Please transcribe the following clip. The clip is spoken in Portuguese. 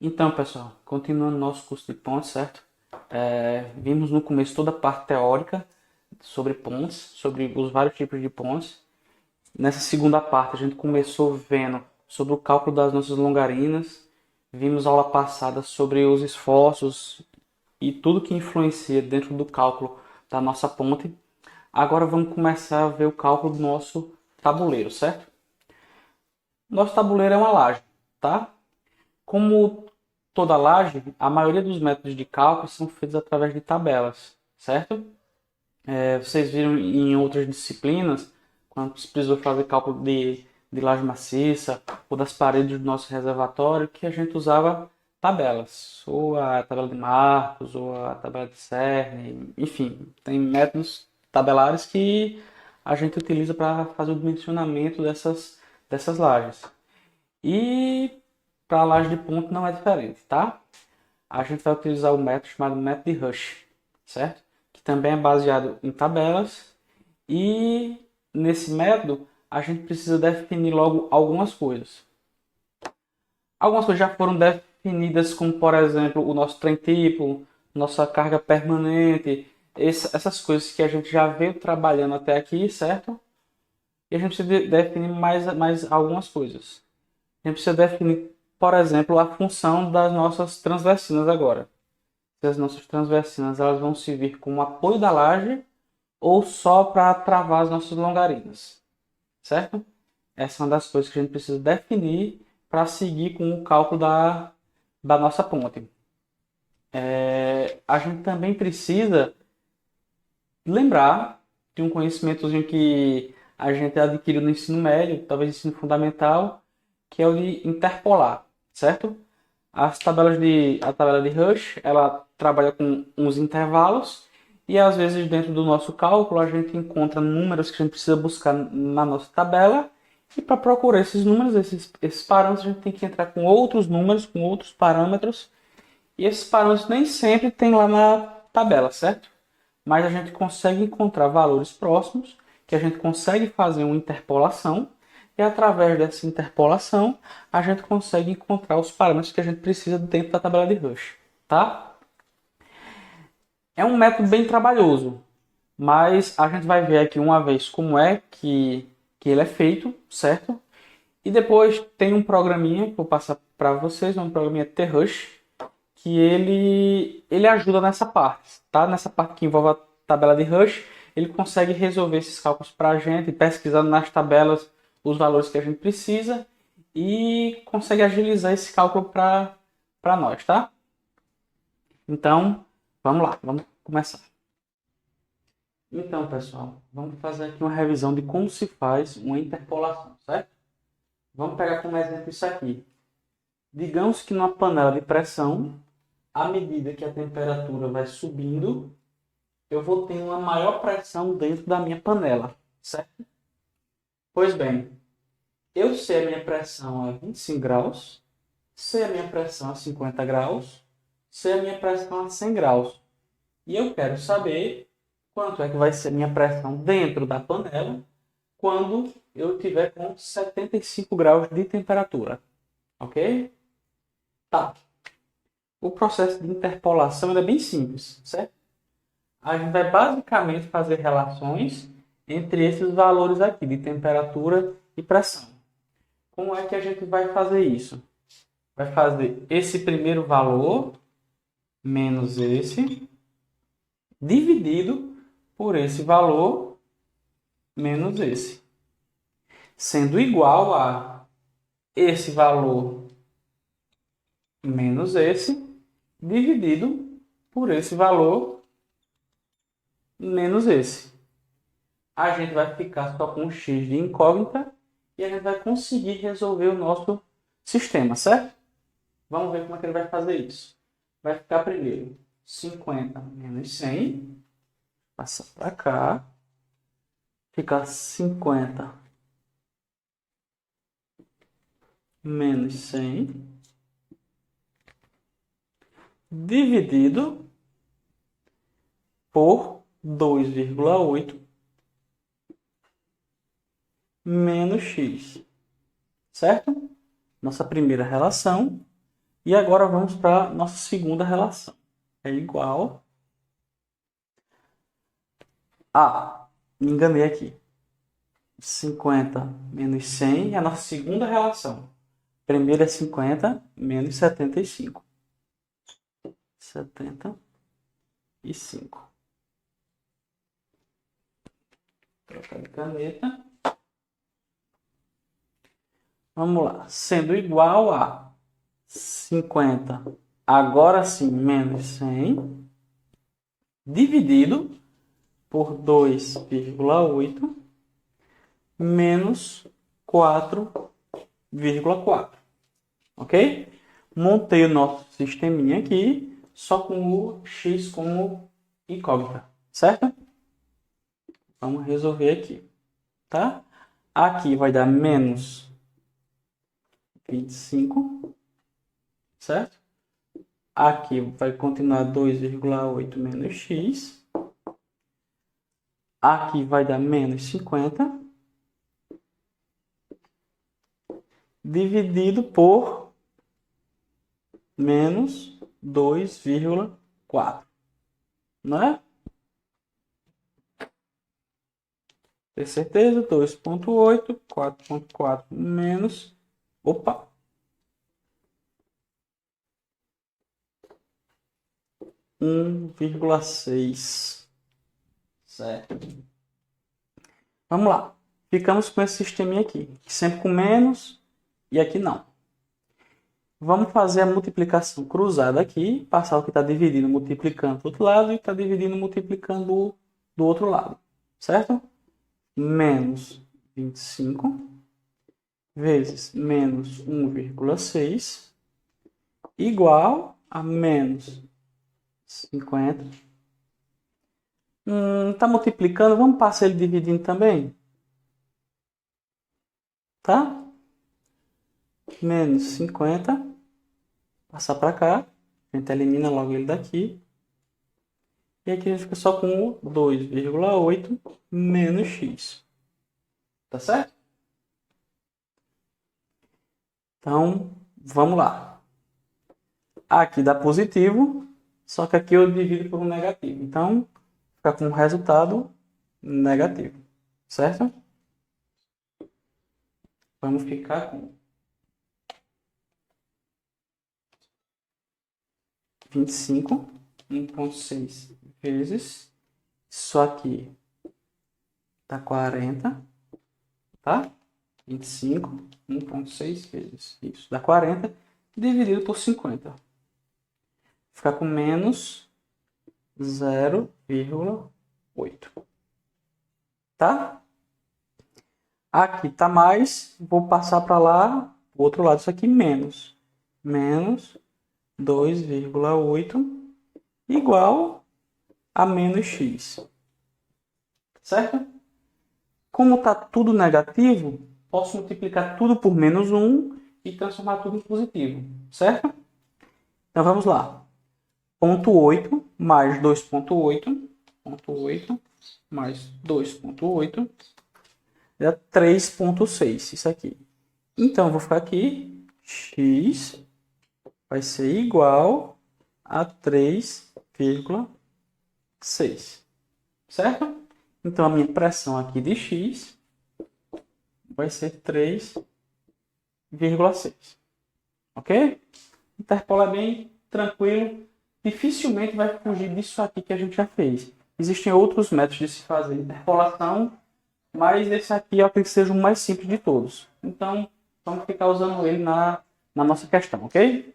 Então, pessoal, continuando nosso curso de pontes, certo? Vimos no começo toda a parte teórica sobre pontes, sobre os vários tipos de pontes. Nessa segunda parte, a gente começou vendo sobre o cálculo das nossas longarinas. Vimos aula passada sobre os esforços e tudo que influencia dentro do cálculo da nossa ponte. Agora vamos começar a ver o cálculo do nosso tabuleiro, certo? Nosso tabuleiro é uma laje, tá? Como toda laje, a maioria dos métodos de cálculo são feitos através de tabelas, certo? Vocês viram em outras disciplinas, quando se precisou fazer cálculo de laje maciça ou das paredes do nosso reservatório, que a gente usava tabelas, ou a tabela de Marcos, ou a tabela de Cerne, enfim, tem métodos tabelares que a gente utiliza para fazer o dimensionamento dessas lajes. E para a laje de ponto não é diferente, tá? A gente vai utilizar o método chamado método de Rush, certo? Que também é baseado em tabelas. E nesse método a gente precisa definir logo algumas coisas. Algumas coisas já foram definidas, como por exemplo o nosso trem tipo, nossa carga permanente, essas coisas que a gente já veio trabalhando até aqui, certo? E a gente precisa definir mais algumas coisas. A gente precisa definir, por exemplo, a função das nossas transversinas agora. Se as nossas transversinas elas vão servir como apoio da laje ou só para travar as nossas longarinas, certo? Essa é uma das coisas que a gente precisa definir para seguir com o cálculo da nossa ponte. A gente também precisa lembrar de um conhecimentozinho que a gente adquiriu no ensino médio, talvez ensino fundamental, que é o de interpolar, certo? A tabela de Rush, ela trabalha com uns intervalos e às vezes dentro do nosso cálculo a gente encontra números que a gente precisa buscar na nossa tabela e para procurar esses números, esses parâmetros, a gente tem que entrar com outros números, com outros parâmetros e esses parâmetros nem sempre tem lá na tabela, certo? Mas a gente consegue encontrar valores próximos, que a gente consegue fazer uma interpolação, e através dessa interpolação a gente consegue encontrar os parâmetros que a gente precisa dentro da tabela de Rush, tá? É um método bem trabalhoso, mas a gente vai ver aqui uma vez como é que ele é feito, certo? E depois tem um programinha que eu vou passar para vocês, um programinha T-Rush, que ele ajuda nessa parte, tá? Nessa parte que envolve a tabela de Rush, ele consegue resolver esses cálculos para a gente, pesquisando nas tabelas os valores que a gente precisa e consegue agilizar esse cálculo para nós, tá? Então, vamos lá, vamos começar. Então, pessoal, vamos fazer aqui uma revisão de como se faz uma interpolação, certo? Vamos pegar como exemplo isso aqui. Digamos que numa panela de pressão, à medida que a temperatura vai subindo, eu vou ter uma maior pressão dentro da minha panela, certo? Pois bem, eu sei a minha pressão a 25 graus, sei a minha pressão a 50 graus, sei a minha pressão a 100 graus. E eu quero saber quanto é que vai ser a minha pressão dentro da panela quando eu tiver com 75 graus de temperatura, ok? Tá. O processo de interpolação é bem simples, certo? A gente vai basicamente fazer relações entre esses valores aqui, de temperatura e pressão. Como é que a gente vai fazer isso? Vai fazer esse primeiro valor menos esse, dividido por esse valor menos esse, sendo igual a esse valor menos esse, dividido por esse valor menos esse. A gente vai ficar só com um x de incógnita e a gente vai conseguir resolver o nosso sistema, certo? Vamos ver como é que ele vai fazer isso. Vai ficar primeiro 50 menos 100, passa para cá, fica 50 menos 100, dividido por 2,8 menos x, certo? Nossa primeira relação. E agora vamos para a nossa segunda relação. É igual a, me enganei aqui, 50 menos 100 é a nossa segunda relação. Primeiro é 50 menos 75. 75. Trocar de caneta. Vamos lá. Sendo igual a 50, agora sim, menos 100, dividido por 2,8 menos 4,4. Ok? Montei o nosso sisteminha aqui, só com o x como incógnita, certo? Vamos resolver aqui, tá? Aqui vai dar menos 25, certo? Aqui vai continuar 2,8 menos x. Aqui vai dar menos 50. Dividido por menos 2,4. Não é? Tem certeza? 2,8, 4,4 menos... Opa! 1,6. Certo? Vamos lá. Ficamos com esse sisteminha aqui. Sempre com menos e aqui não. Vamos fazer a multiplicação cruzada aqui. Passar o que está dividindo multiplicando do outro lado e está dividindo multiplicando do outro lado. Certo? Menos 25 vezes menos 1,6 igual a menos 50. Tá multiplicando, vamos passar ele dividindo também? Tá? Menos 50. Passar para cá. A gente elimina logo ele daqui. E aqui a gente fica só com o 2,8 menos x. Tá certo? Então, vamos lá. Aqui dá positivo, só que aqui eu divido por um negativo. Então, fica com um resultado negativo. Certo? Vamos ficar com 25, 1,6 vezes. Isso aqui dá 40, tá? 25, 1,6 vezes. Isso dá 40, dividido por 50. Ficar com menos 0,8. Tá? Aqui tá mais, vou passar para lá, o outro lado, isso aqui menos. Menos 2,8 igual a menos x. Certo? Como está tudo negativo, posso multiplicar tudo por menos 1 e transformar tudo em positivo. Certo? Então vamos lá. Ponto 8 mais 2,8. Ponto 8 mais 2,8 é 3,6. Isso aqui. Então eu vou ficar aqui. X vai ser igual a 3,6. Certo? Então a minha pressão aqui de x vai ser 3,6. Ok? Interpolar é bem tranquilo. Dificilmente vai fugir disso aqui que a gente já fez. Existem outros métodos de se fazer interpolação, mas esse aqui eu acredito que seja o mais simples de todos. Então, vamos ficar usando ele na nossa questão, ok?